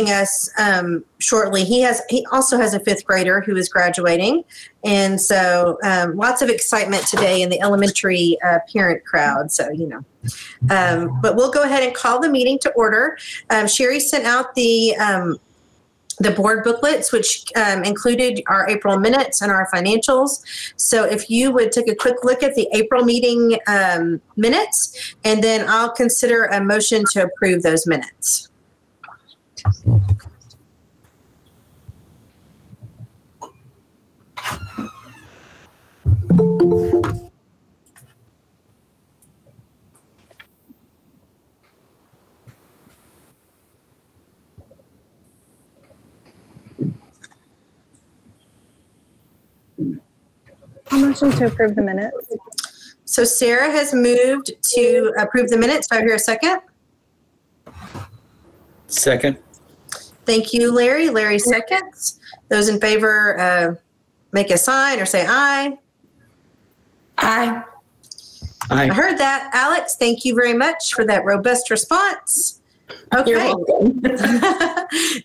us shortly. He also has a 5th grader who is graduating, and so lots of excitement today in the elementary parent crowd. So but we'll go ahead and call the meeting to order. Sherry sent out the board booklets, which included our April minutes and our financials. So if you would take a quick look at the April meeting minutes, and then I'll consider a motion to approve those minutes. Motion to approve the minutes. So Sarah has moved to approve the minutes. Do I hear a second? Second. Thank you, Larry. Larry seconds. Those in favor make a sign or say aye. Aye. I heard that. Alex, thank you very much for that robust response. Okay. You're welcome.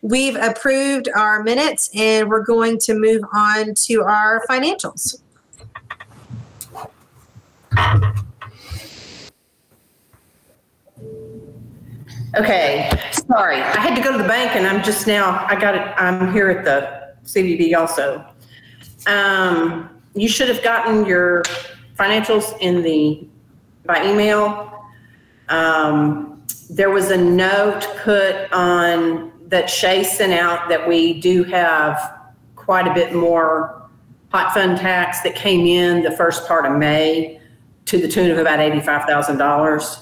We've approved our minutes, and we're going to move on to our financials. Okay, sorry. I had to go to the bank, and I'm here at the CVB also. You should have gotten your financials by email. There was a note put on that Shay sent out that we do have quite a bit more hot fund tax that came in the first part of May to the tune of about $85,000.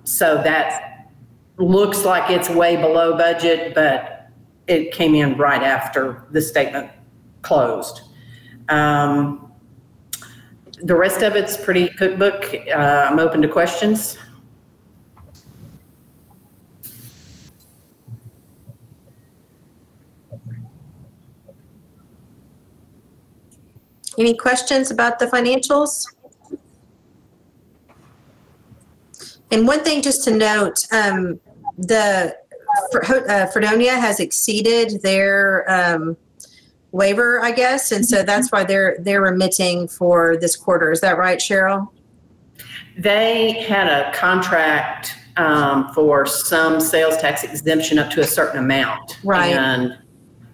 So that looks like it's way below budget, but it came in right after the statement closed. The rest of it's pretty cookbook. I'm open to questions. Any questions about the financials? And one thing just to note, Fredonia has exceeded their waiver, I guess, and so that's why they're remitting for this quarter. Is that right, Cheryl? They had a contract for some sales tax exemption up to a certain amount. Right. And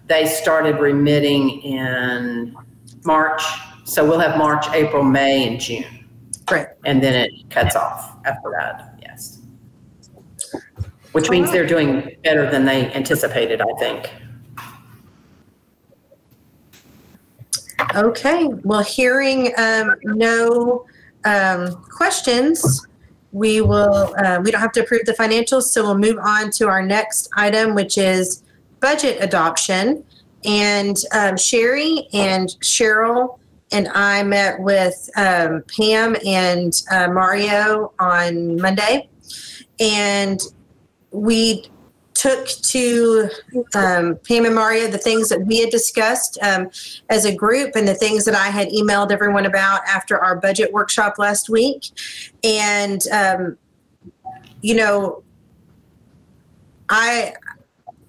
they started remitting in March. So we'll have March, April, May, and June. Great. And then it cuts off after that, yes. Which means they're doing better than they anticipated, I think. Okay. Well, hearing no questions, we don't have to approve the financials, so we'll move on to our next item, which is budget adoption. And Sherry and Cheryl and I met with Pam and Mario on Monday, and we took to Pam and Mario the things that we had discussed as a group and the things that I had emailed everyone about after our budget workshop last week. And,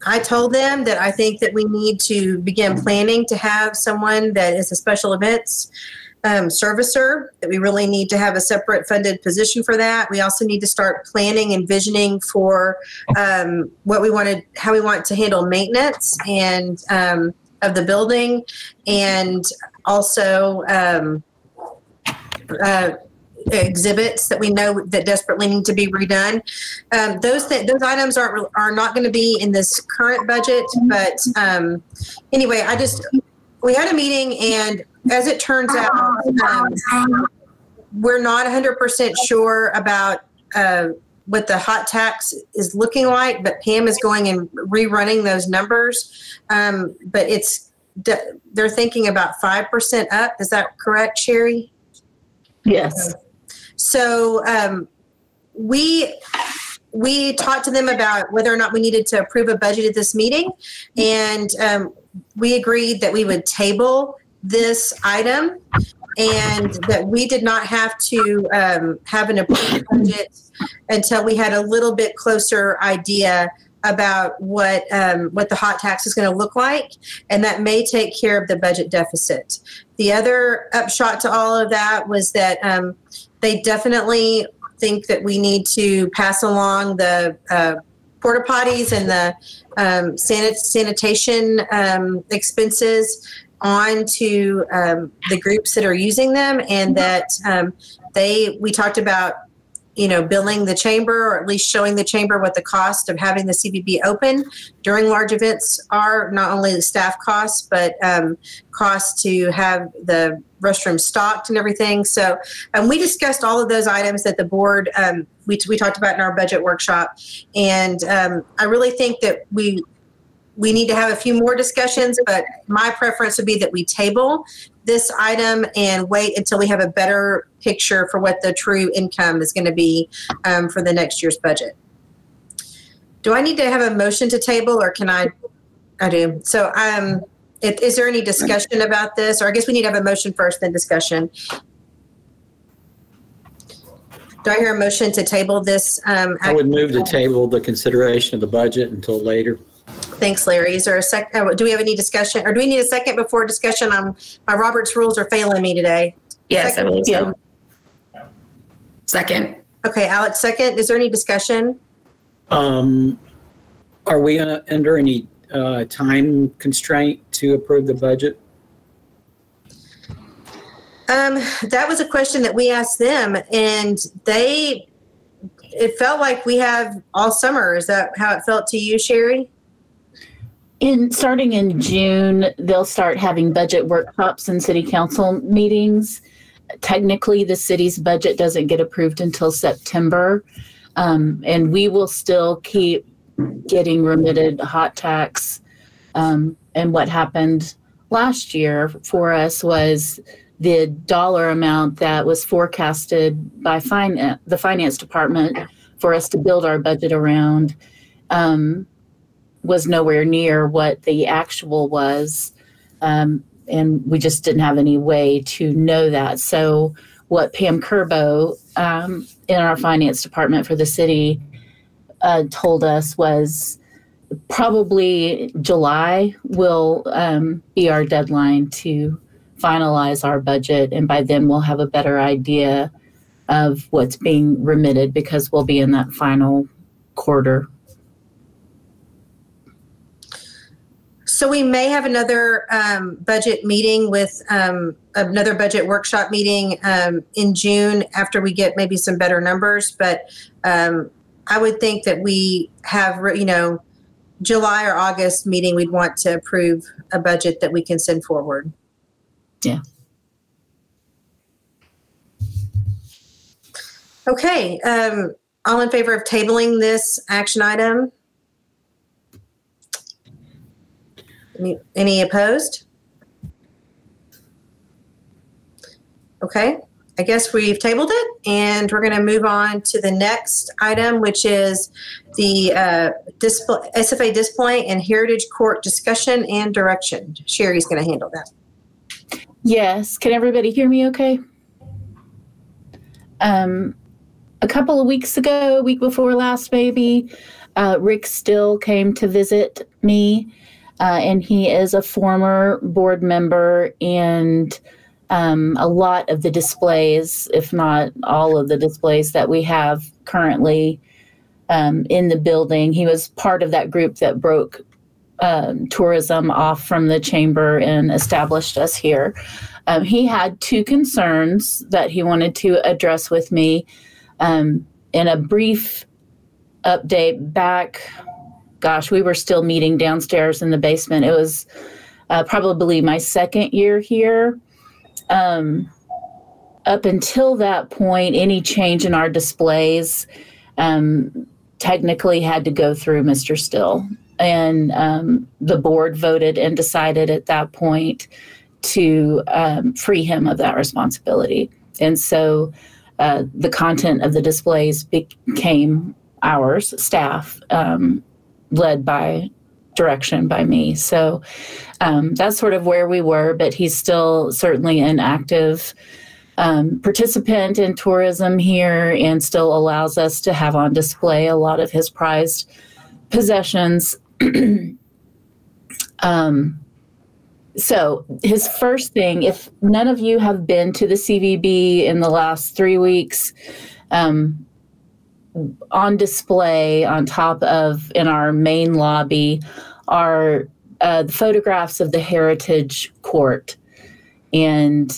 I told them that I think that we need to begin planning to have someone that is a special events servicer, that we really need to have a separate funded position for that. We also need to start planning and visioning for how we want to handle maintenance and of the building, and also exhibits that we know that desperately need to be redone. Those items are not going to be in this current budget, but anyway, we had a meeting, and as it turns out, we're not 100% sure about what the hot tax is looking like, but Pam is going and rerunning those numbers. But they're thinking about 5% up. Is that correct, Sherry? Yes. So we talked to them about whether or not we needed to approve a budget at this meeting, and we agreed that we would table this item and that we did not have to have an approved budget until we had a little bit closer idea about what the hot tax is going to look like, and that may take care of the budget deficit. The other upshot to all of that was that they definitely think that we need to pass along the porta potties and the sanitation expenses on to the groups that are using them, and that we talked about, billing the chamber, or at least showing the chamber what the cost of having the CVB open during large events are, not only the staff costs, but costs to have the restroom stocked and everything. So we discussed all of those items that the board, we talked about in our budget workshop. And I really think that we need to have a few more discussions, but my preference would be that we table this item and wait until we have a better picture for what the true income is going to be for the next year's budget. Do I need to have a motion to table, or can I do? So is there any discussion about this? Or I guess we need to have a motion first, then discussion. Do I hear a motion to table this? I would move to table the consideration of the budget until later. Thanks, Larry. Is there a second? Do we have any discussion, or do we need a second before discussion? My Robert's rules are failing me today. Yes, I believe so. Second. Okay, Alex, second. Is there any discussion? Are we under any time constraint to approve the budget? That was a question that we asked them, and it felt like we have all summer. Is that how it felt to you, Sherry? Starting in June, they'll start having budget workshops and city council meetings. Technically, the city's budget doesn't get approved until September, and we will still keep getting remitted hot tax. And what happened last year for us was the dollar amount that was forecasted by the finance department for us to build our budget around was nowhere near what the actual was. And we just didn't have any way to know that. So what Pam Kerbo in our finance department for the city told us was probably July will be our deadline to finalize our budget. And by then we'll have a better idea of what's being remitted, because we'll be in that final quarter. So we may have another budget meeting with another budget workshop meeting in June after we get maybe some better numbers. But I would think that we have, July or August meeting, we'd want to approve a budget that we can send forward. Yeah. Okay. All in favor of tabling this action item? Any opposed? Okay, I guess we've tabled it, and we're going to move on to the next item, which is the SFA display and Heritage Court discussion and direction. Sherry's going to handle that. Yes, can everybody hear me okay? A couple of weeks ago, week before last maybe, Rick Still came to visit me. And he is a former board member, and a lot of the displays, if not all of the displays that we have currently in the building, he was part of that group that broke tourism off from the chamber and established us here. He had two concerns that he wanted to address with me. In a brief update back, gosh, we were still meeting downstairs in the basement. It was probably my second year here. Up until that point, any change in our displays technically had to go through Mr. Still. And the board voted and decided at that point to free him of that responsibility. And so the content of the displays became ours, staff, led by direction by me. So that's sort of where we were, but he's still certainly an active participant in tourism here, and still allows us to have on display a lot of his prized possessions. So his first thing, if none of you have been to the CVB in the last 3 weeks, on display on top of in our main lobby are the photographs of the Heritage Court. And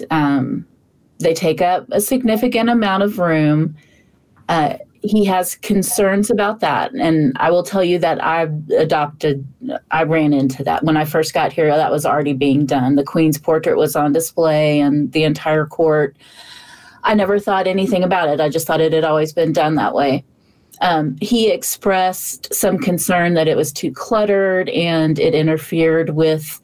they take up a significant amount of room. He has concerns about that. And I will tell you that I ran into that. When I first got here, that was already being done. The Queen's portrait was on display and the entire court. I never thought anything about it. I just thought it had always been done that way. He expressed some concern that it was too cluttered and it interfered with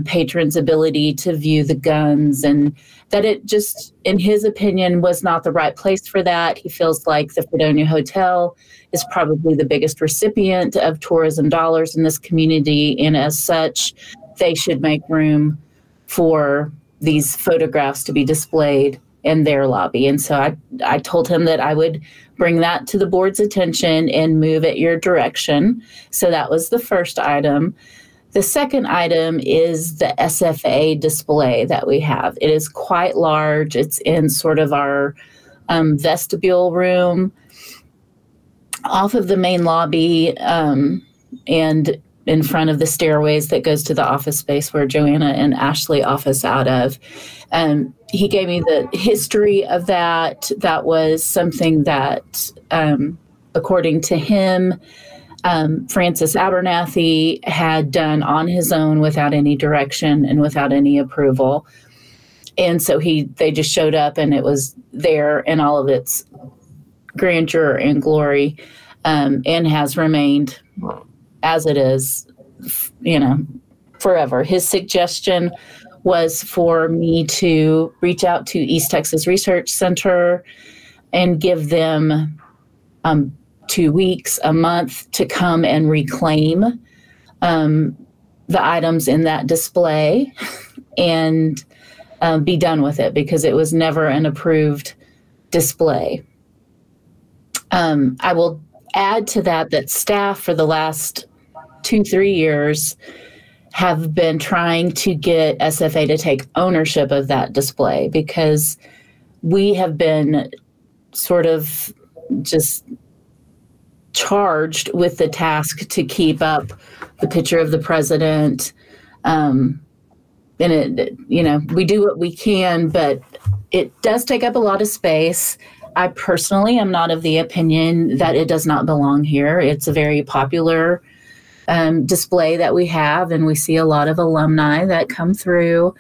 patrons' ability to view the guns, and that it just, in his opinion, was not the right place for that. He feels like the Fredonia Hotel is probably the biggest recipient of tourism dollars in this community, and as such, they should make room for these photographs to be displayed in their lobby. And so I told him that I would bring that to the board's attention and move it your direction. So that was the first item. The second item is the SFA display that we have. It is quite large. It's in sort of our vestibule room off of the main lobby and in front of the stairways that goes to the office space where Joanna and Ashley office out of. He gave me the history of that. That was something that, according to him, Francis Abernathy had done on his own without any direction and without any approval. And so they just showed up and it was there in all of its grandeur and glory, and has remained as it is, forever. His suggestion was for me to reach out to East Texas Research Center and give them 2 weeks, a month to come and reclaim the items in that display and be done with it, because it was never an approved display. I will add to that staff for the last 2-3 years have been trying to get SFA to take ownership of that display, because we have been sort of just charged with the task to keep up the picture of the president. And we do what we can, but it does take up a lot of space. I personally am not of the opinion that it does not belong here. It's a very popular display that we have, and we see a lot of alumni that come through.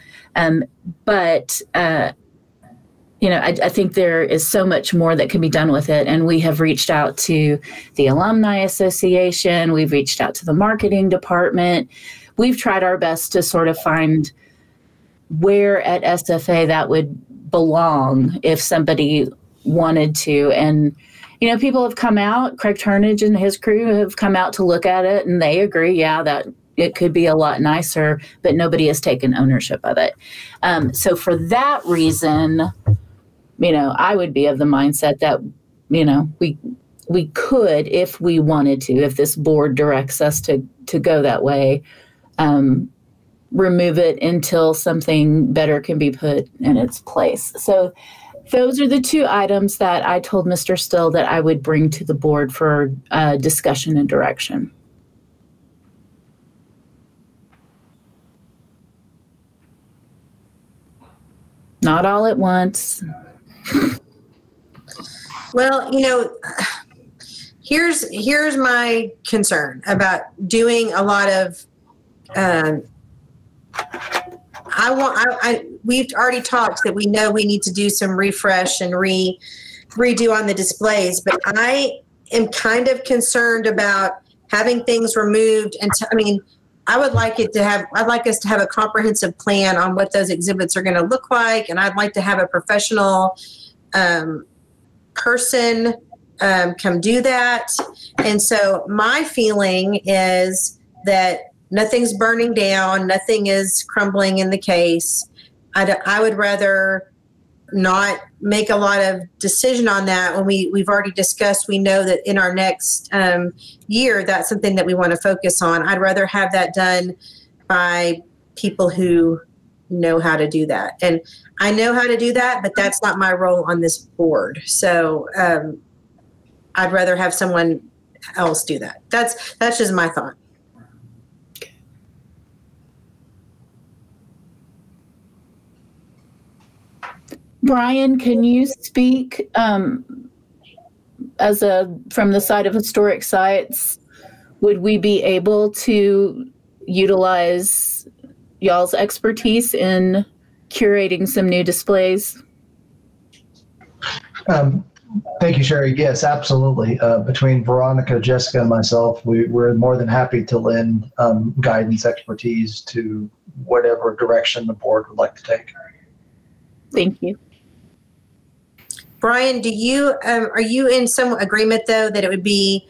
But I think there is so much more that can be done with it. And we have reached out to the Alumni Association. We've reached out to the marketing department. We've tried our best to sort of find where at SFA that would belong if somebody wanted to. And, people have come out, Craig Turnage and his crew have come out to look at it, and they agree, that it could be a lot nicer, but nobody has taken ownership of it. So for that reason, I would be of the mindset that, we could, if we wanted to, if this board directs us to go that way, remove it until something better can be put in its place. So those are the 2 items that I told Mr. Still that I would bring to the board for discussion and direction. Not all at once. Well, here's my concern about doing a lot of. We've already talked that we know we need to do some refresh and redo on the displays, but I am kind of concerned about having things removed. And I would like us to have a comprehensive plan on what those exhibits are going to look like. And I'd like to have a professional person come do that. And so my feeling is that nothing's burning down, nothing is crumbling in the case. I would rather not make a lot of decision on that when we've already discussed. We know that in our next year, that's something that we want to focus on. I'd rather have that done by people who know how to do that. And I know how to do that, but that's not my role on this board. So I'd rather have someone else do that. That's just my thought. Brian, can you speak from the side of historic sites? Would we be able to utilize y'all's expertise in curating some new displays? Thank you, Sherry. Yes, absolutely. Between Veronica, Jessica, and myself, we're more than happy to lend guidance, expertise to whatever direction the board would like to take. Thank you. Brian, are you in some agreement, though, that it would be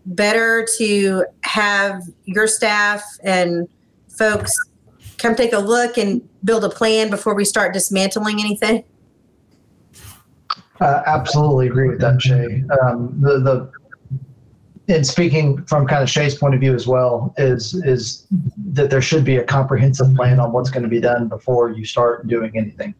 better to have your staff and folks come take a look and build a plan before we start dismantling anything? Absolutely agree with that, Shay. And speaking from kind of Shay's point of view as well, is that there should be a comprehensive plan on what's going to be done before you start doing anything.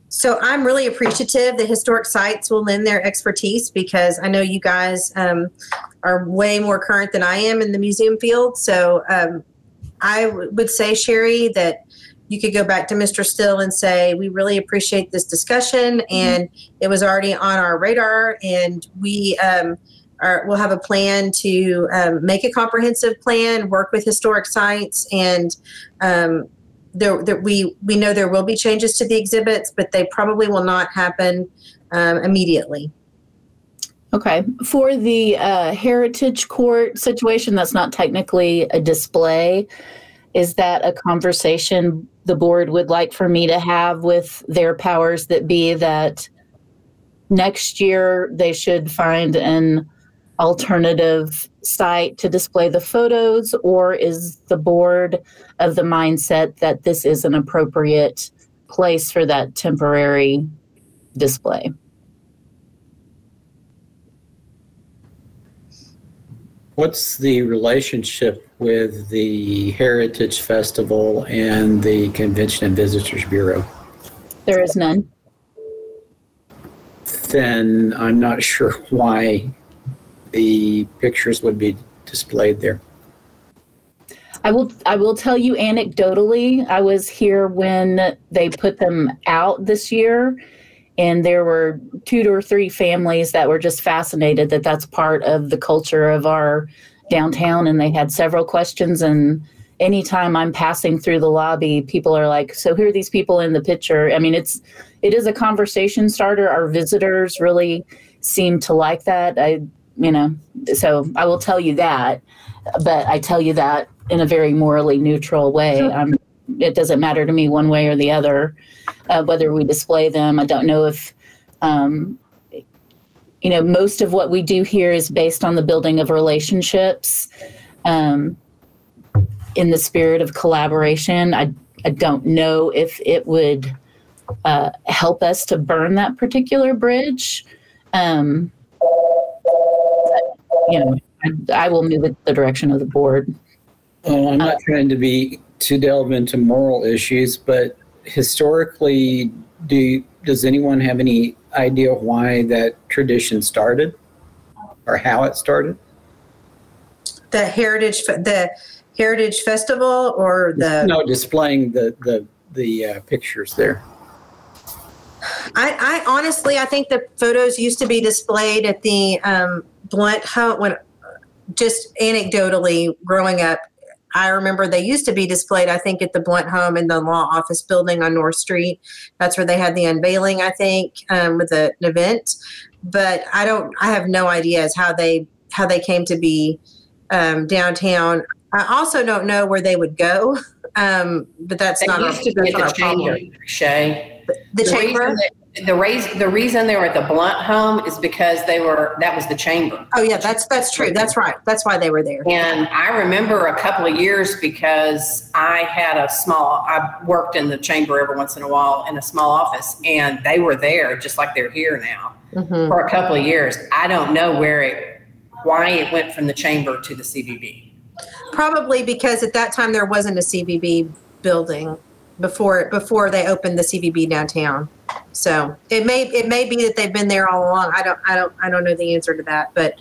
So I'm really appreciative that Historic Sites will lend their expertise, because I know you guys are way more current than I am in the museum field. So I would say, Sherry, that you could go back to Mr. Still and say, we really appreciate this discussion, and it was already on our radar, and we'll have a plan to make a comprehensive plan, work with Historic Sites, and we know there will be changes to the exhibits, but they probably will not happen immediately. Okay. For the Heritage Court situation, that's not technically a display. Is that a conversation the board would like for me to have with their powers that be, that next year they should find an alternative site to display the photos? Or is the board of the mindset that this is an appropriate place for that temporary display? What's the relationship with the Heritage Festival and the Convention and Visitors Bureau? There is none. Then I'm not sure why the pictures would be displayed there. I will tell you anecdotally, I was here when they put them out this year, and there were 2 or 3 families that were just fascinated that that's part of the culture of our downtown, and they had several questions. And anytime I'm passing through the lobby, people are like, so who are these people in the picture? I mean, it is a conversation starter. Our visitors really seem to like that. So I will tell you that, but I tell you that in a very morally neutral way. It doesn't matter to me one way or the other, whether we display them. I don't know if, most of what we do here is based on the building of relationships in the spirit of collaboration. I don't know if it would help us to burn that particular bridge. I will move it the direction of the board. Well, I'm not trying to delve into moral issues, but historically, does anyone have any idea why that tradition started or how it started? The Heritage Festival, or no, displaying the pictures there. I honestly, I think the photos used to be displayed at the Blunt home. When, just anecdotally, growing up, I remember they used to be displayed, I think, at the Blunt home in the law office building on North Street. That's where they had the unveiling, I think, with an event. But I have no idea as how they came to be downtown. I also don't know where they would go, but that's not used to be at the chamber, Shay. The chamber? The reason they were at the Blunt home is because that was the chamber. Oh yeah, that's true. That's right. That's why they were there. And I remember a couple of years because I worked in the chamber every once in a while in a small office, and they were there just like they're here now for a couple of years. I don't know why it went from the chamber to the CVB. Probably because at that time there wasn't a CVB building before they opened the CVB downtown. So it may be that they've been there all along. I don't know the answer to that, but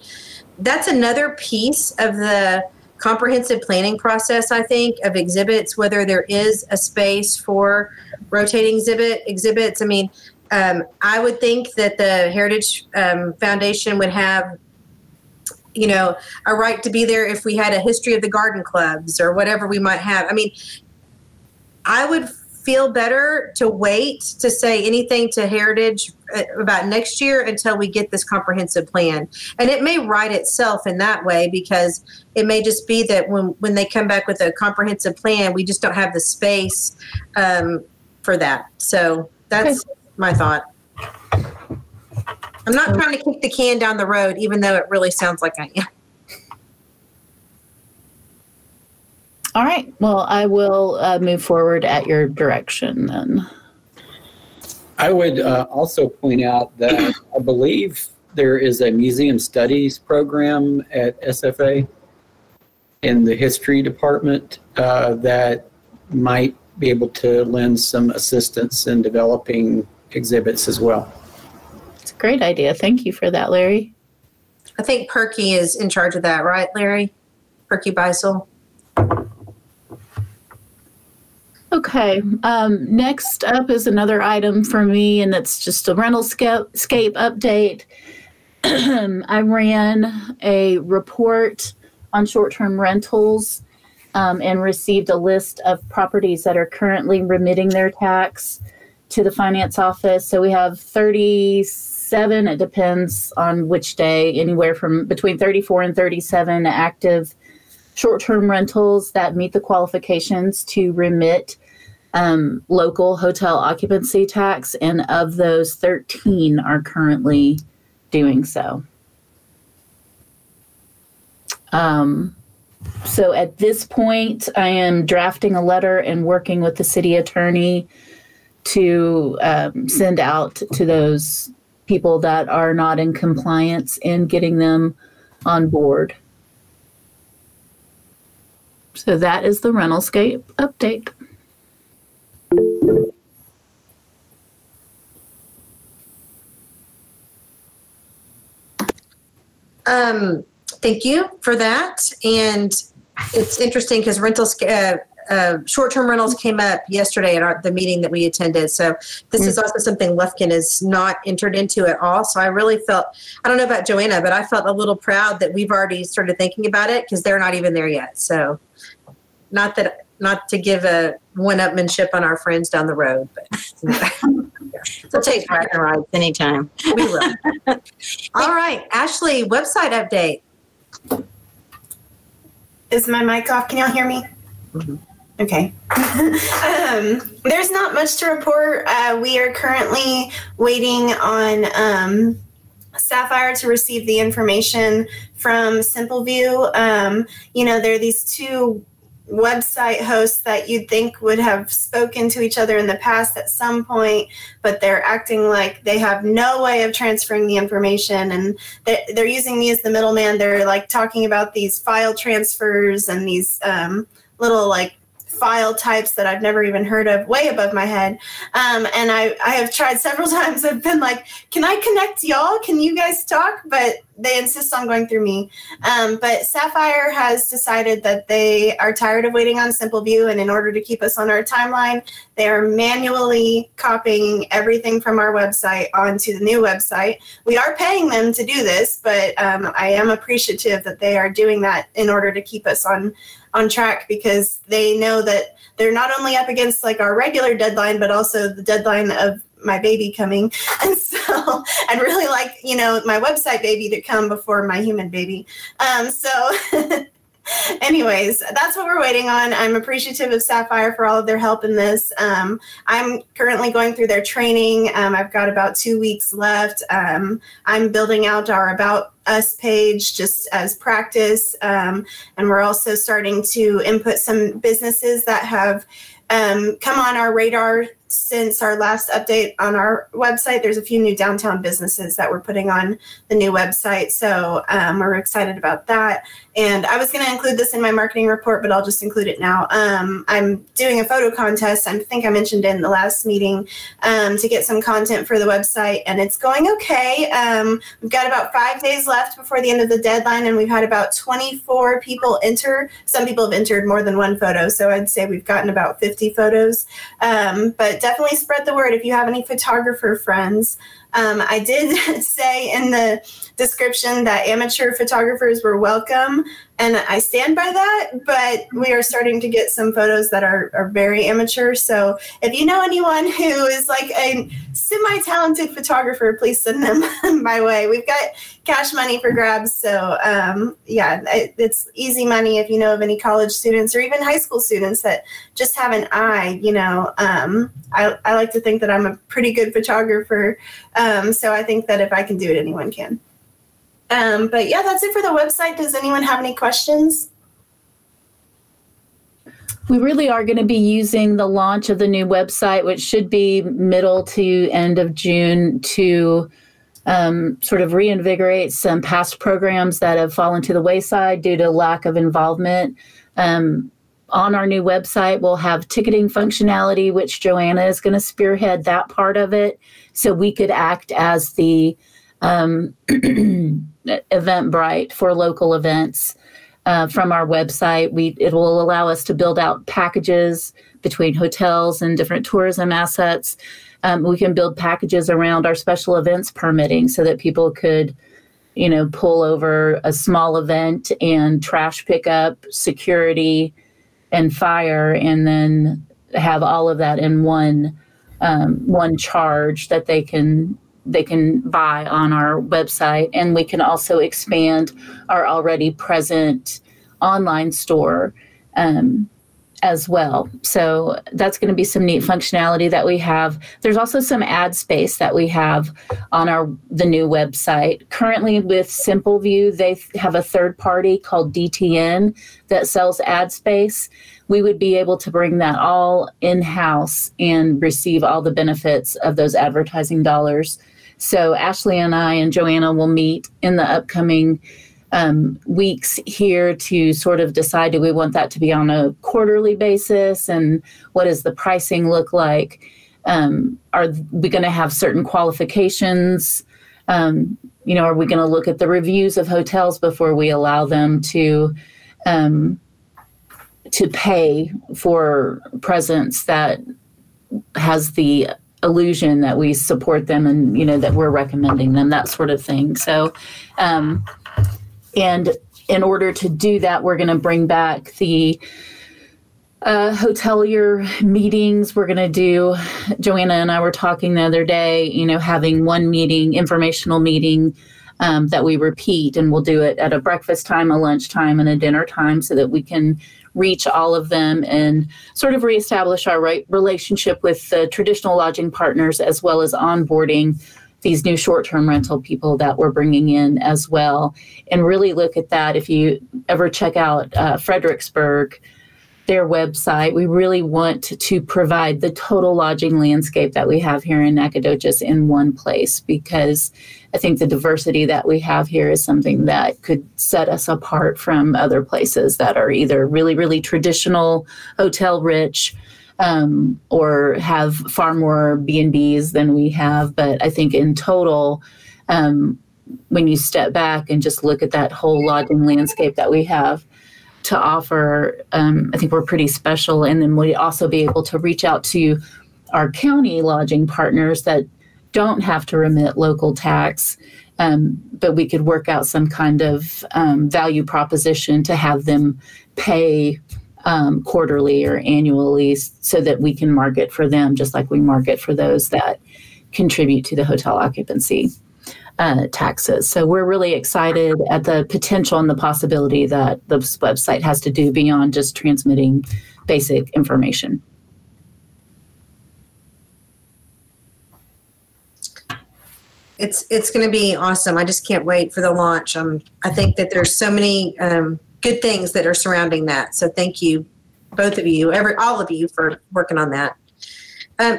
that's another piece of the comprehensive planning process, I think, of exhibits, whether there is a space for rotating exhibits. I mean, I would think that the Heritage Foundation would have, a right to be there if we had a history of the garden clubs or whatever we might have. I mean, I would feel better to wait to say anything to Heritage about next year until we get this comprehensive plan. And it may write itself in that way, because it may just be that when they come back with a comprehensive plan, we just don't have the space for that. So that's my thought. I'm not trying to kick the can down the road, even though it really sounds like I am. All right. Well, I will move forward at your direction then. I would also point out that I believe there is a museum studies program at SFA in the history department that might be able to lend some assistance in developing exhibits as well. It's a great idea. Thank you for that, Larry. I think Perky is in charge of that, right, Larry? Perky Beisel. Okay. Next up is another item for me, and it's just a rentalscape update. I ran a report on short-term rentals and received a list of properties that are currently remitting their tax to the finance office. So we have 37, it depends on which day, anywhere from between 34 and 37 active short-term rentals that meet the qualifications to remit local hotel occupancy tax, and of those, 13 are currently doing so. So at this point, I am drafting a letter and working with the city attorney to send out to those people that are not in compliance and getting them on board. So that is the rentalscape update. Thank you for that. And it's interesting because short-term rentals came up yesterday at the meeting that we attended. So this is also something Lufkin is not entered into at all. So I really felt, I don't know about Joanna, but I felt a little proud that we've already started thinking about it, because they're not even there yet. So not to give a one-upmanship on our friends down the road, but so take ride and rides anytime. We will. All right, Ashley, website update. Is my mic off? Can y'all hear me? Mm-hmm. Okay. There's not much to report. We are currently waiting on Sapphire to receive the information from SimpleView. There are these two website hosts that you'd think would have spoken to each other in the past at some point, but they're acting like they have no way of transferring the information, and they're using me as the middleman. They're like talking about these file transfers and these little like file types that I've never even heard of, way above my head. And I have tried several times. I've been like, can I connect y'all? Can you guys talk? But they insist on going through me. But Sapphire has decided that they are tired of waiting on SimpleView, and in order to keep us on our timeline, they are manually copying everything from our website onto the new website. We are paying them to do this, but I am appreciative that they are doing that in order to keep us on track, because they know that they're not only up against like our regular deadline, but also the deadline of my baby coming. And so I'd really like, my website baby to come before my human baby. So anyways, that's what we're waiting on. I'm appreciative of Sapphire for all of their help in this. I'm currently going through their training. I've got about 2 weeks left. I'm building out our About Us page just as practice. And we're also starting to input some businesses that have come on our radar since our last update on our website. There's a few new downtown businesses that we're putting on the new website. So we're excited about that. And I was going to include this in my marketing report, but I'll just include it now. I'm doing a photo contest. I think I mentioned in the last meeting to get some content for the website, and it's going okay. We've got about 5 days left before the end of the deadline, and we've had about 24 people enter. Some people have entered more than one photo, so I'd say we've gotten about 50 photos. But definitely spread the word if you have any photographer friends. I did say in the description that amateur photographers were welcome, and I stand by that, but we are starting to get some photos that are very amateur. So if you know anyone who is like a semi-talented photographer, please send them my way. We've got cash money for grabs. So yeah, it's easy money if you know of any college students or even high school students that just have an eye. You know, I like to think that I'm a pretty good photographer. So I think that if I can do it, anyone can. But yeah, that's it for the website. Does anyone have any questions? We really are going to be using the launch of the new website, which should be middle to end of June, to sort of reinvigorate some past programs that have fallen to the wayside due to lack of involvement. On our new website, we'll have ticketing functionality, which Joanna is going to spearhead that part of it, so we could act as the Eventbrite for local events from our website. It will allow us to build out packages between hotels and different tourism assets. We can build packages around our special events permitting so that people could, you know, pull over a small event and trash pickup, security, and fire, and then have all of that in one charge that they can buy on our website. And we can also expand our already present online store as well. So that's going to be some neat functionality that we have. There's also some ad space that we have on the new website. Currently with SimpleView, they have a third party called DTN that sells ad space. We would be able to bring that all in-house and receive all the benefits of those advertising dollars. So Ashley and I and Joanna will meet in the upcoming weeks here to sort of decide, do we want that to be on a quarterly basis, and what does the pricing look like? Are we going to have certain qualifications? You know, are we going to look at the reviews of hotels before we allow them to pay for presence that has the illusion that we support them and, you know, that we're recommending them, that sort of thing. So, and in order to do that, we're going to bring back the hotelier meetings. We're going to do, Joanna and I were talking the other day, you know, having one meeting, informational meeting that we repeat, and we'll do it at a breakfast time, a lunch time, and a dinner time so that we can reach all of them and sort of reestablish our relationship with the traditional lodging partners, as well as onboarding these new short-term rental people that we're bringing in as well. And really look at that. If you ever check out Fredericksburg, their website, we really want to provide the total lodging landscape that we have here in Nacogdoches in one place, because I think the diversity that we have here is something that could set us apart from other places that are either really, really traditional, hotel rich, or have far more B&Bs than we have. But I think in total, when you step back and just look at that whole lodging landscape that we have to offer, I think we're pretty special. And then we also be able to reach out to our county lodging partners that don't have to remit local tax, but we could work out some kind of value proposition to have them pay quarterly or annually so that we can market for them just like we market for those that contribute to the hotel occupancy. taxes. So we're really excited at the potential and the possibility that the website has to do beyond just transmitting basic information. It's going to be awesome. I just can't wait for the launch. I think that there's so many good things that are surrounding that. So thank you, both of you, all of you, for working on that.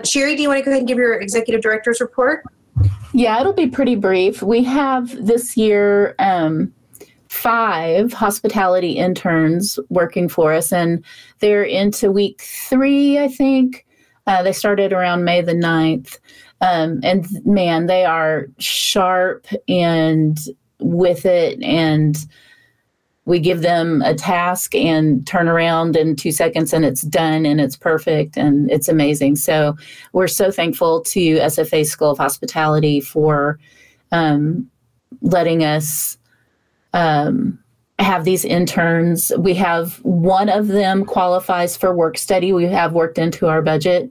Sherry, do you want to go ahead and give your executive director's report? Yeah, it'll be pretty brief. We have this year 5 hospitality interns working for us, and they're into week 3, I think. They started around May the 9th. And man, they are sharp and with it, and we give them a task and turn around in 2 seconds and it's done and it's perfect and it's amazing. So we're so thankful to SFA School of Hospitality for letting us have these interns. We have one of them qualifies for work study. We have worked into our budget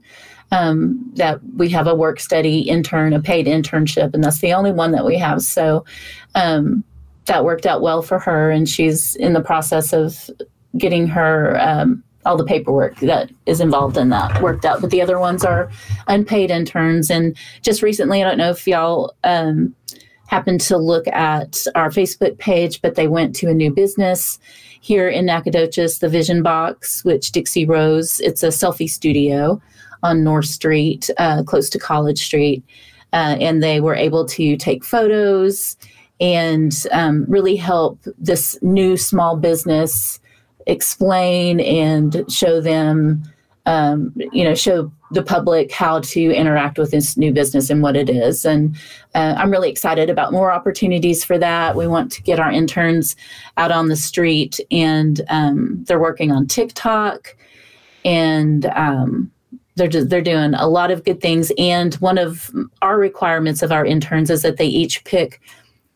that we have a work study intern, a paid internship, and that's the only one that we have. So that worked out well for her, and she's in the process of getting her all the paperwork that is involved in that worked out. But the other ones are unpaid interns. And just recently, I don't know if y'all happened to look at our Facebook page, but they went to a new business here in Nacogdoches, the Vision Box, which Dixie Rose, it's a selfie studio on North Street, close to College Street. And they were able to take photos and really help this new small business explain and show them, show the public how to interact with this new business and what it is. And I'm really excited about more opportunities for that. We want to get our interns out on the street, and they're working on TikTok, and they're doing a lot of good things. And one of our requirements of our interns is that they each pick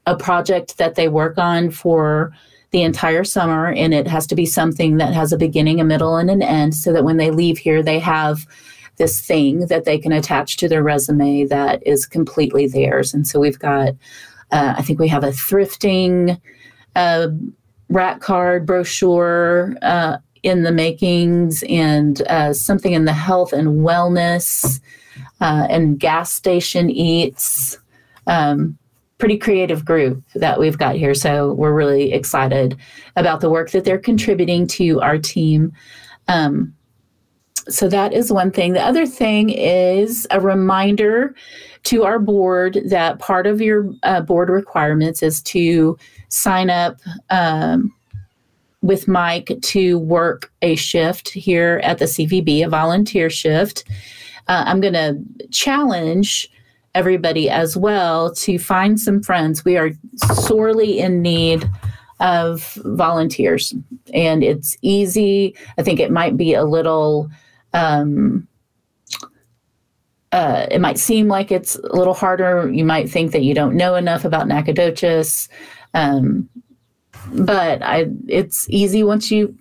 a project that they work on for the entire summer, and it has to be something that has a beginning, a middle, and an end, so that when they leave here, they have this thing that they can attach to their resume that is completely theirs. And so we've got, I think we have a thrifting rack card brochure in the makings, and something in the health and wellness, and gas station eats. Pretty creative group that we've got here. So we're really excited about the work that they're contributing to our team. So that is one thing. The other thing is a reminder to our board that part of your board requirements is to sign up with Mike to work a shift here at the CVB, a volunteer shift. I'm going to challenge everybody as well to find some friends. We are sorely in need of volunteers, and it's easy. I think it might be a little, it might seem like it's a little harder. You might think that you don't know enough about Nacogdoches, but it's easy once you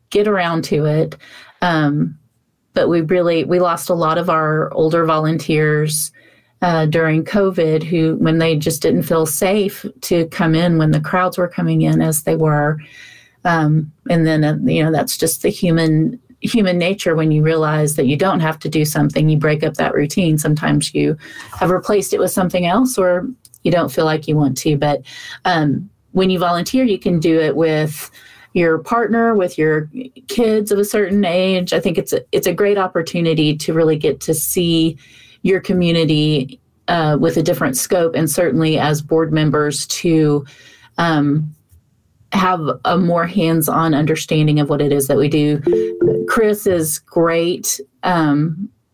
get around to it. But we lost a lot of our older volunteers during COVID, who, when they just didn't feel safe to come in when the crowds were coming in as they were. And then, that's just the human nature. When you realize that you don't have to do something, you break up that routine. Sometimes you have replaced it with something else, or you don't feel like you want to. But when you volunteer, you can do it with your partner, with your kids of a certain age. I think it's a great opportunity to really get to see your community with a different scope, and certainly as board members to have a more hands-on understanding of what it is that we do. Chris is great.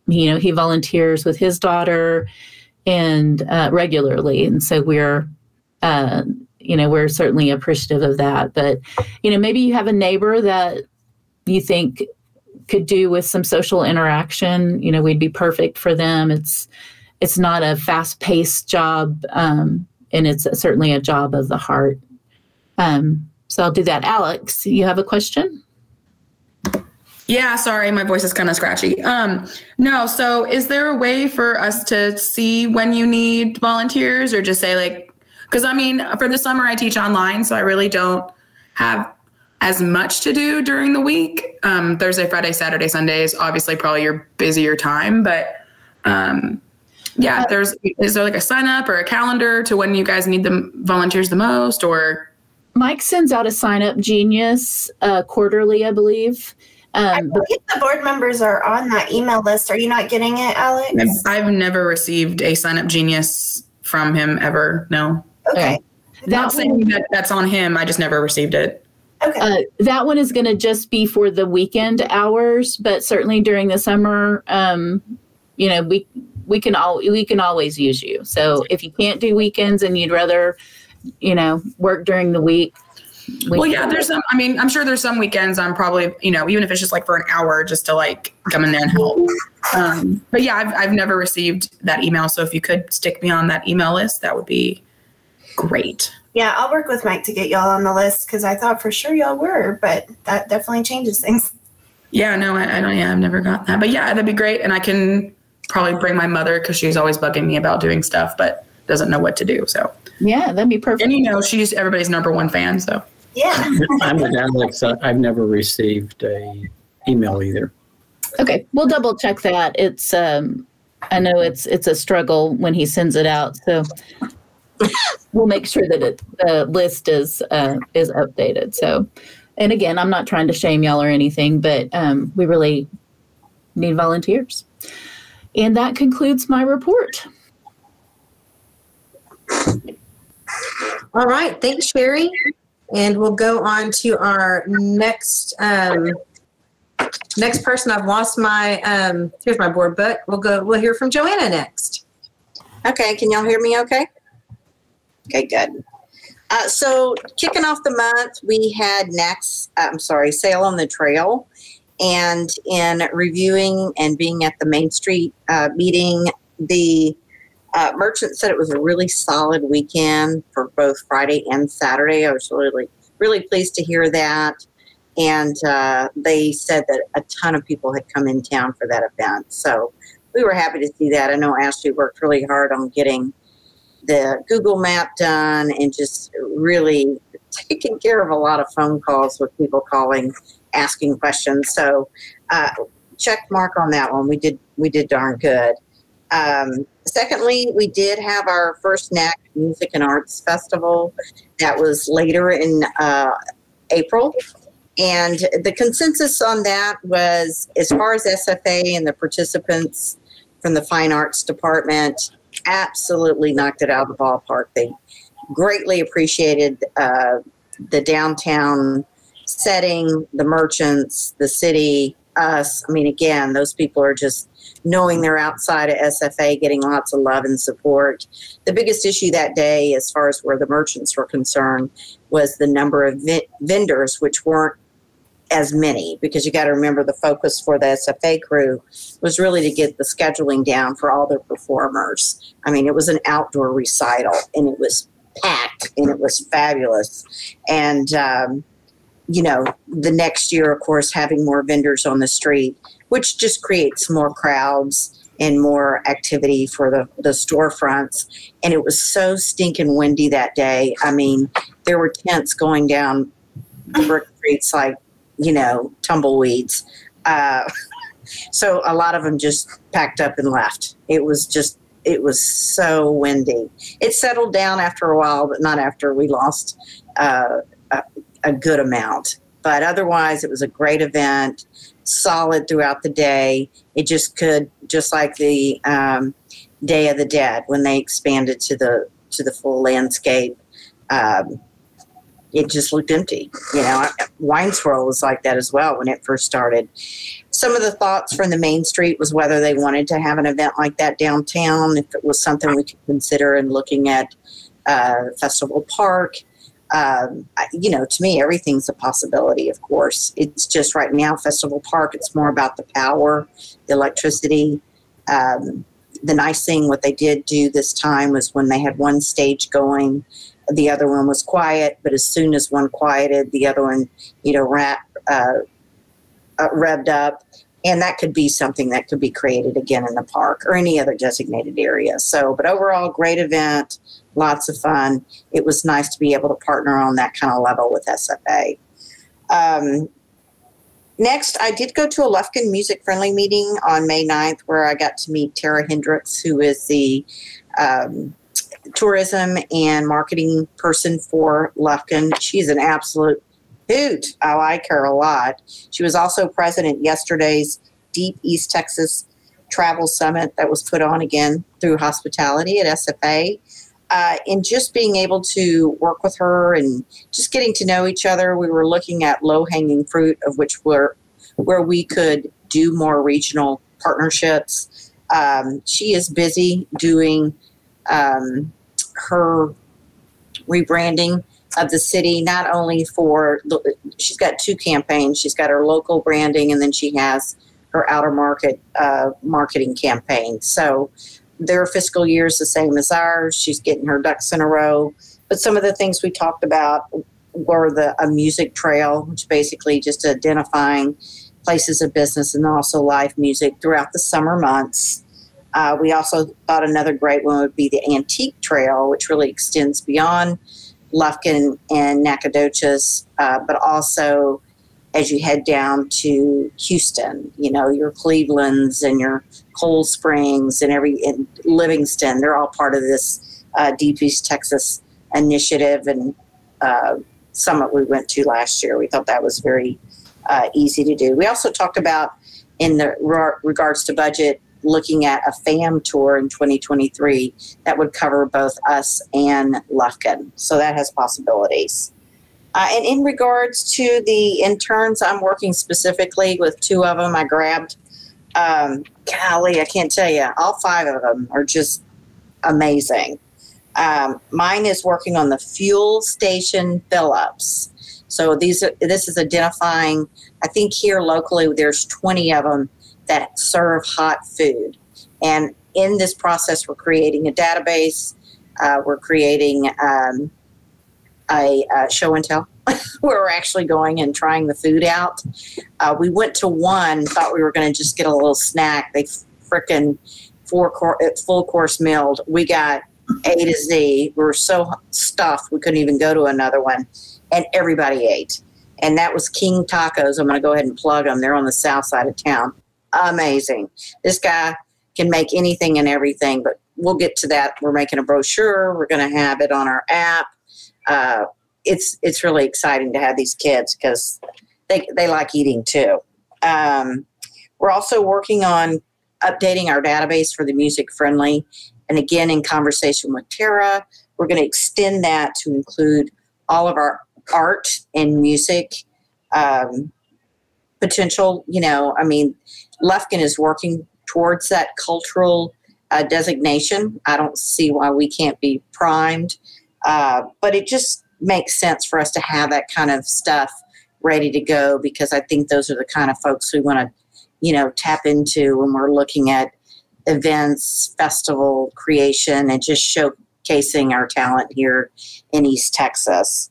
He volunteers with his daughter and regularly, and so we're certainly appreciative of that. But, maybe you have a neighbor that you think could do with some social interaction. We'd be perfect for them. It's not a fast-paced job, and it's certainly a job of the heart. So I'll do that. Alex, you have a question? Yeah, sorry, my voice is kind of scratchy. No, so is there a way for us to see when you need volunteers, or just say like, because I mean, for the summer I teach online, so I really don't have as much to do during the week. Thursday, Friday, Saturday, Sunday is obviously probably your busier time, but yeah, is there like a sign up or a calendar to when you guys need the volunteers the most, or? Mike sends out a sign up Genius quarterly, I believe. I believe the board members are on that email list. Are you not getting it, Alex? I've never received a sign up Genius from him ever. No. Okay. Not saying that that's on him. I just never received it. Okay. That one is going to just be for the weekend hours, but certainly during the summer, we can always use you. So if you can't do weekends and you'd rather, work during the week. Well, yeah, there's some, I mean, I'm sure there's some weekends I'm probably, even if it's just like for an hour just to like come in there and help. But yeah, I've never received that email. So if you could stick me on that email list, that would be great. Yeah, I'll work with Mike to get y'all on the list because I thought for sure y'all were, but that definitely changes things. Yeah, no, I don't, I've never got that. But yeah, that'd be great. And I can probably bring my mother because she's always bugging me about doing stuff, but doesn't know what to do. So yeah, that'd be perfect. And she's everybody's number one fan. So yeah. I'm with Alex. I've never received a email either. Okay, we'll double check that. It's I know it's a struggle when he sends it out, so we'll make sure that the list is updated. So, and again, I'm not trying to shame y'all or anything, but we really need volunteers. And that concludes my report. All right, thanks, Sherry. And we'll go on to our next person. I've lost my, here's my board book. We'll hear from Joanna next. Okay, can y'all hear me okay? Okay, good. So kicking off the month, we had Sail on the Trail. And in reviewing and being at the Main Street meeting, the merchant said it was a really solid weekend for both Friday and Saturday. I was really, really pleased to hear that. And they said that a ton of people had come in town for that event. So we were happy to see that. I know Ashley worked really hard on getting the Google map done and just really taking care of a lot of phone calls with people calling, asking questions. So check mark on that one. We did darn good. Secondly, we did have our first NAC Music and Arts Festival. That was later in April. And the consensus on that was, as far as SFA and the participants from the Fine Arts Department, absolutely knocked it out of the ballpark. They greatly appreciated the downtown setting, the merchants, the city, us. I mean, again, those people are just knowing they're outside of SFA, getting lots of love and support. The biggest issue that day, as far as where the merchants were concerned, was the number of vendors, which weren't as many, because you got to remember the focus for the SFA crew was really to get the scheduling down for all their performers. I mean, it was an outdoor recital and it was packed and it was fabulous. And, the next year, of course, having more vendors on the street, which just creates more crowds and more activity for the storefronts. And it was so stinking windy that day. I mean, there were tents going down the brick streets like, tumbleweeds. So a lot of them just packed up and left. It was so windy. It settled down after a while, but not after we lost a good amount. But otherwise, it was a great event, solid throughout the day. It just like the Day of the Dead, when they expanded to the full landscape, it just looked empty. Wine Swirl was like that as well when it first started. Some of the thoughts from the Main Street was whether they wanted to have an event like that downtown, if it was something we could consider in looking at Festival Park. To me, everything's a possibility, of course. It's just right now, Festival Park, it's more about the power, the electricity. The nice thing, what they did do this time was when they had one stage going, the other one was quiet, but as soon as one quieted, the other one, revved up. And that could be something that could be created again in the park or any other designated area. So, but overall, great event, lots of fun. It was nice to be able to partner on that kind of level with SFA. Next, I did go to a Lufkin Music Friendly meeting on May 9th where I got to meet Tara Hendricks, who is the tourism and marketing person for Lufkin. She's an absolute hoot. I like her a lot. She was also present at yesterday's Deep East Texas Travel Summit that was put on again through hospitality at SFA. And just being able to work with her and just getting to know each other, we were looking at low-hanging fruit of which were where we could do more regional partnerships. She is busy doing her rebranding of the city, not only for, she's got two campaigns. She's got her local branding, and then she has her outer market marketing campaign. So their fiscal year is the same as ours. She's getting her ducks in a row. But some of the things we talked about were a music trail, which basically just identifying places of business and also live music throughout the summer months. We also thought another great one would be the Antique Trail, which really extends beyond Lufkin and Nacogdoches, but also as you head down to Houston, you know, your Clevelands and your Cold Springs and Livingston, they're all part of this Deep East Texas initiative and summit we went to last year. We thought that was very easy to do. We also talked about, in the regards to budget, looking at a FAM tour in 2023 that would cover both us and Lufkin. So that has possibilities. And in regards to the interns, I'm working specifically with two of them. I grabbed, golly, I can't tell you, all five of them are just amazing. Mine is working on the fuel station fill-ups. So this is identifying, I think here locally there's 20 of them that serve hot food. And in this process, we're creating a database. We're creating a show and tell where we're actually going and trying the food out. We went to one, thought we were going to just get a little snack. They frickin' full course mealed. We got A to Z. We were so stuffed we couldn't even go to another one. And everybody ate. And that was King Tacos. I'm going to go ahead and plug them. They're on the south side of town. Amazing. This guy can make anything and everything, but we'll get to that. We're making a brochure. We're going to have it on our app. It's really exciting to have these kids because they like eating too. We're also working on updating our database for the music friendly. And again, in conversation with Tara, we're going to extend that to include all of our art and music potential. You know, I mean, Lufkin is working towards that cultural designation. I don't see why we can't be primed, but it just makes sense for us to have that kind of stuff ready to go, because I think those are the kind of folks we want to, you know, tap into when we're looking at events, festival creation, and just showcasing our talent here in East Texas.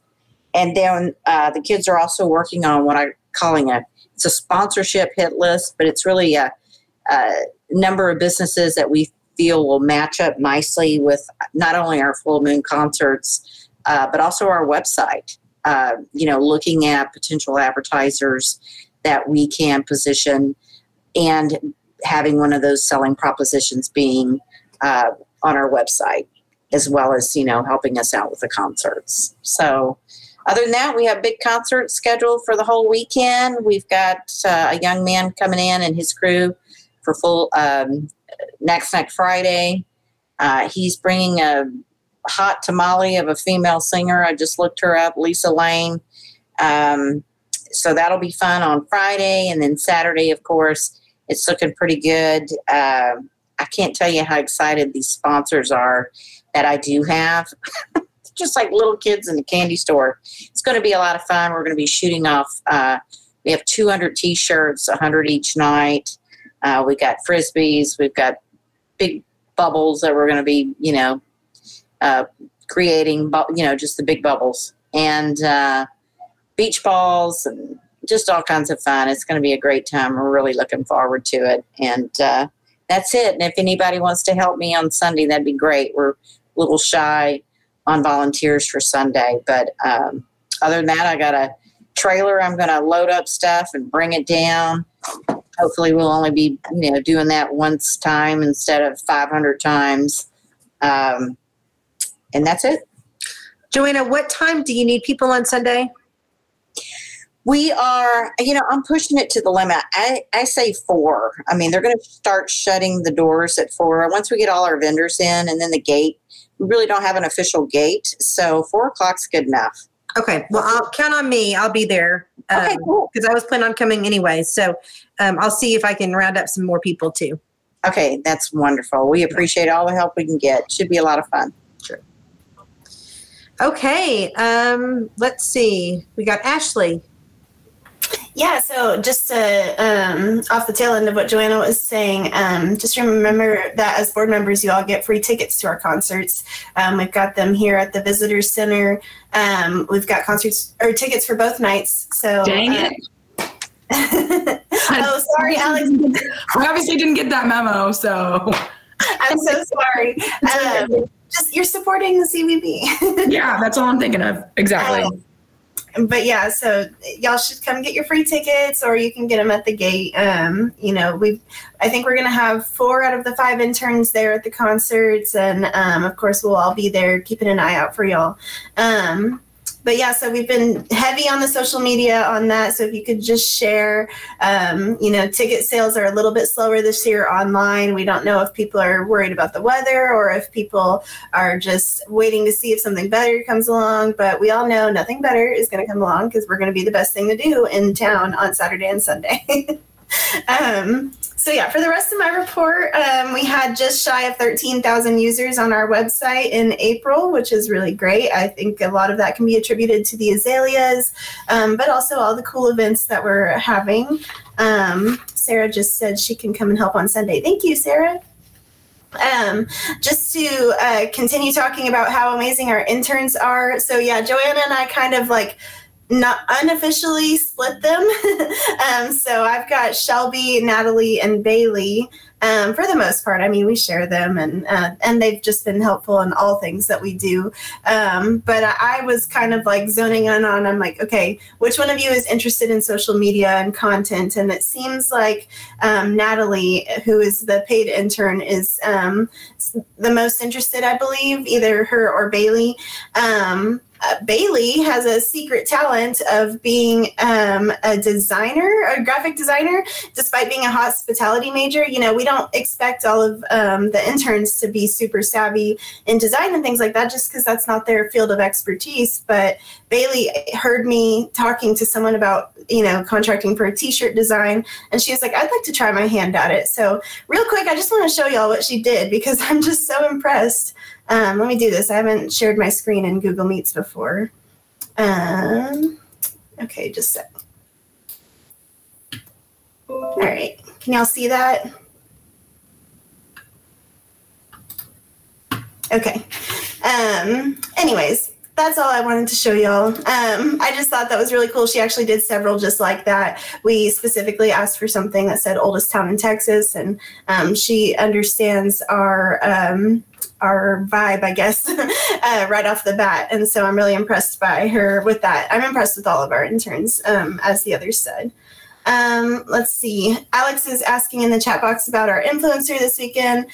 And then the kids are also working on what I'm calling it's a sponsorship hit list, but it's really a number of businesses that we feel will match up nicely with not only our full moon concerts, but also our website. You know, looking at potential advertisers that we can position and having one of those selling propositions being on our website, as well as, you know, helping us out with the concerts. So other than that, we have big concerts scheduled for the whole weekend. We've got a young man coming in and his crew for full Next Friday. He's bringing a hot tamale of a female singer. I just looked her up, Lisa Lane. So that'll be fun on Friday. And then Saturday, of course, it's looking pretty good. I can't tell you how excited these sponsors are that I do have. Just like little kids in the candy store. It's going to be a lot of fun. We're going to be shooting off. We have 200 T-shirts, 100 each night. We got Frisbees. We've got big bubbles that we're going to be, you know, creating, you know, just the big bubbles. And beach balls and just all kinds of fun. It's going to be a great time. We're really looking forward to it. And that's it. And if anybody wants to help me on Sunday, that'd be great. We're a little shy on volunteers for Sunday. But other than that, I got a trailer. I'm going to load up stuff and bring it down. Hopefully we'll only be, doing that once time instead of 500 times. And that's it. Joanna, what time do you need people on Sunday? We are, I'm pushing it to the limit. I say 4. I mean, they're going to start shutting the doors at 4. Once we get all our vendors in and then the gate, we really don't have an official gate. So 4 o'clock's good enough. Okay. Well, I'll count on me. I'll be there. Okay, cool. Because I was planning on coming anyway. So I'll see if I can round up some more people too. Okay. That's wonderful. We appreciate all the help we can get. Should be a lot of fun. Sure. Okay. Let's see. We got Ashley. Yeah, so just to, off the tail end of what Joanna was saying, just remember that as board members, you all get free tickets to our concerts. We've got them here at the Visitor Center. We've got concerts or tickets for both nights. So dang it. Oh, sorry, Alex. I obviously didn't get that memo, so. I'm so sorry. Just you're supporting the CVB. Yeah, that's all I'm thinking of. Exactly. But yeah, so y'all should come get your free tickets, or you can get them at the gate. I think we're gonna have 4 out of the 5 interns there at the concerts, and of course we'll all be there keeping an eye out for y'all. But yeah, so we've been heavy on the social media on that. So if you could just share, ticket sales are a little bit slower this year online. We don't know if people are worried about the weather or if people are just waiting to see if something better comes along. But we all know nothing better is going to come along because we're going to be the best thing to do in town on Saturday and Sunday. So yeah, for the rest of my report, we had just shy of 13,000 users on our website in April, which is really great. I think a lot of that can be attributed to the azaleas, but also all the cool events that we're having. Sarah just said she can come and help on Sunday. Thank you, Sarah. Just to continue talking about how amazing our interns are. So yeah, Joanna and I kind of not unofficially split them. So I've got Shelby, Natalie, and Bailey. For the most part, I mean, we share them, and they've just been helpful in all things that we do. But I was kind of zoning in on, I'm like, okay, which one of you is interested in social media and content? And it seems like Natalie, who is the paid intern, is the most interested, I believe, either her or Bailey. Bailey has a secret talent of being a designer, a graphic designer, despite being a hospitality major. We don't expect all of the interns to be super savvy in design and things like that, just because that's not their field of expertise. But Bailey heard me talking to someone about, contracting for a t-shirt design, and she was like, I'd like to try my hand at it. So real quick, I just want to show y'all what she did because I'm just so impressed. Let me do this. I haven't shared my screen in Google Meets before. Okay, just a sec. All right, can y'all see that? Okay. Anyways, that's all I wanted to show y'all. I just thought that was really cool. She actually did several just like that. We specifically asked for something that said oldest town in Texas, and she understands our vibe, I guess, right off the bat. And so I'm really impressed by her with that. I'm impressed with all of our interns, as the others said. Let's see. Alex is asking in the chat box about our influencer this weekend,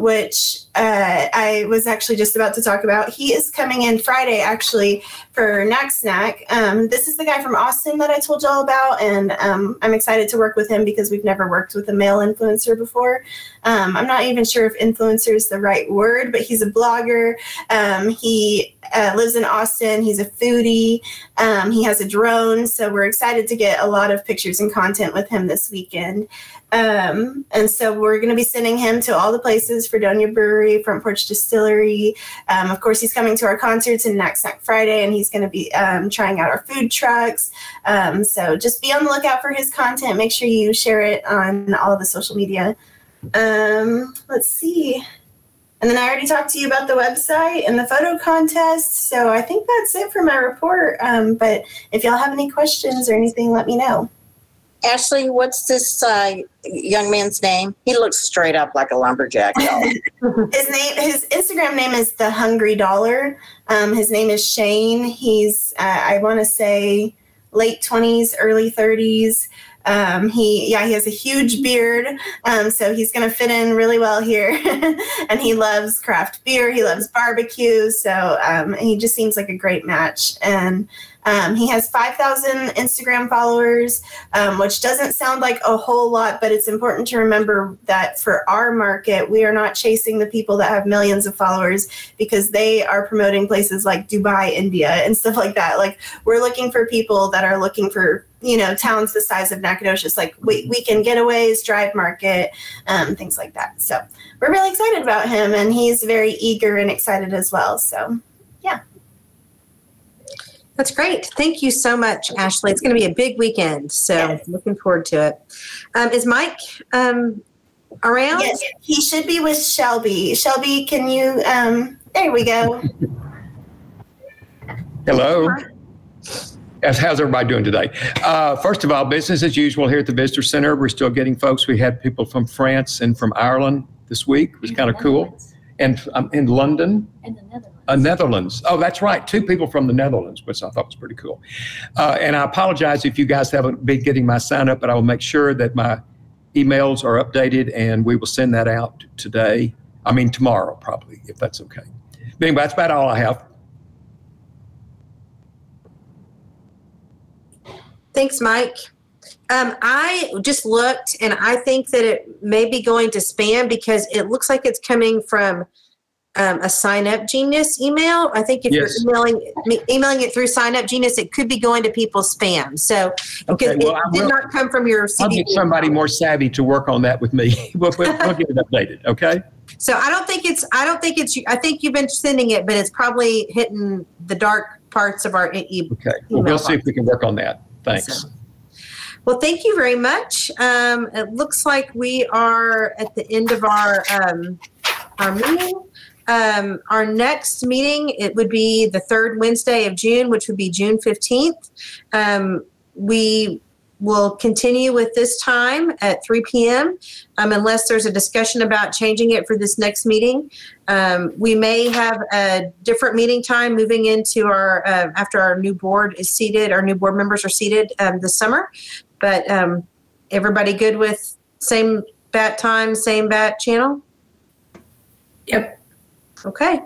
which I was actually just about to talk about. He is coming in Friday, actually, for Knack Snack. This is the guy from Austin that I told y'all about, and I'm excited to work with him because we've never worked with a male influencer before. I'm not even sure if influencer is the right word, but he's a blogger. He lives in Austin. He's a foodie. He has a drone, so we're excited to get a lot of pictures and content with him this weekend. And so we're going to be sending him to all the places: Fredonia Brewery, Front Porch Distillery. Of course, he's coming to our concerts in Knack Snack Friday, and he's going to be trying out our food trucks. So just be on the lookout for his content. Make sure you share it on all of the social media. Let's see. And then I already talked to you about the website and the photo contest. So I think that's it for my report. But if y'all have any questions or anything, let me know. Ashley, what's this young man's name? He looks straight up like a lumberjack. His Instagram name is The Hungry Dollar. His name is Shane. He's, I want to say, late 20s, early 30s. He has a huge beard, so he's going to fit in really well here. And he loves craft beer. He loves barbecue. So he just seems like a great match. And he has 5,000 Instagram followers, which doesn't sound like a whole lot, but it's important to remember that for our market, we are not chasing the people that have millions of followers because they are promoting places like Dubai, India, and stuff like that. Like, we're looking for people that are looking for, towns the size of Nacogdoches, like weekend getaways, drive market, things like that. So we're really excited about him, and he's very eager and excited as well. So, yeah. That's great. Thank you so much, Ashley. It's going to be a big weekend, so yes. Looking forward to it. Is Mike around? Yes, he should be with Shelby. Shelby, can you, there we go. Hello. How's everybody doing today? First of all, business as usual here at the Visitor Center. We're still getting folks. We had people from France and from Ireland this week. It was kind of cool. And in London. And the Netherlands. Netherlands. Oh, that's right. 2 people from the Netherlands, which I thought was pretty cool. And I apologize if you guys haven't been getting my sign up, but I will make sure that my emails are updated, and we will send that out tomorrow probably, if that's okay. But anyway, that's about all I have. Thanks, Mike. I just looked, and I think that it may be going to spam because it looks like it's coming from a Sign Up Genius email. I think if you're emailing it through Sign Up Genius, it could be going to people's spam. So because it did not come from your CDB. I'll get somebody more savvy to work on that with me. We'll get it updated. Okay. So I think you've been sending it, but it's probably hitting the dark parts of our email. Okay. Well, we'll see if we can work on that. Thanks. Well, thank you very much. It looks like we are at the end of our meeting. Our next meeting, it would be the 3rd Wednesday of June, which would be June 15th. We will continue with this time at 3 p.m. Unless there's a discussion about changing it for this next meeting. We may have a different meeting time moving into our after our new board is seated, our new board members are seated this summer. But everybody good with same bat time, same bat channel? Yep. Okay.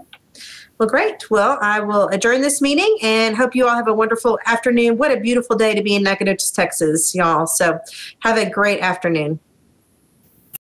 Well, great. Well, I will adjourn this meeting and hope you all have a wonderful afternoon. What a beautiful day to be in Nacogdoches, Texas, y'all. So have a great afternoon.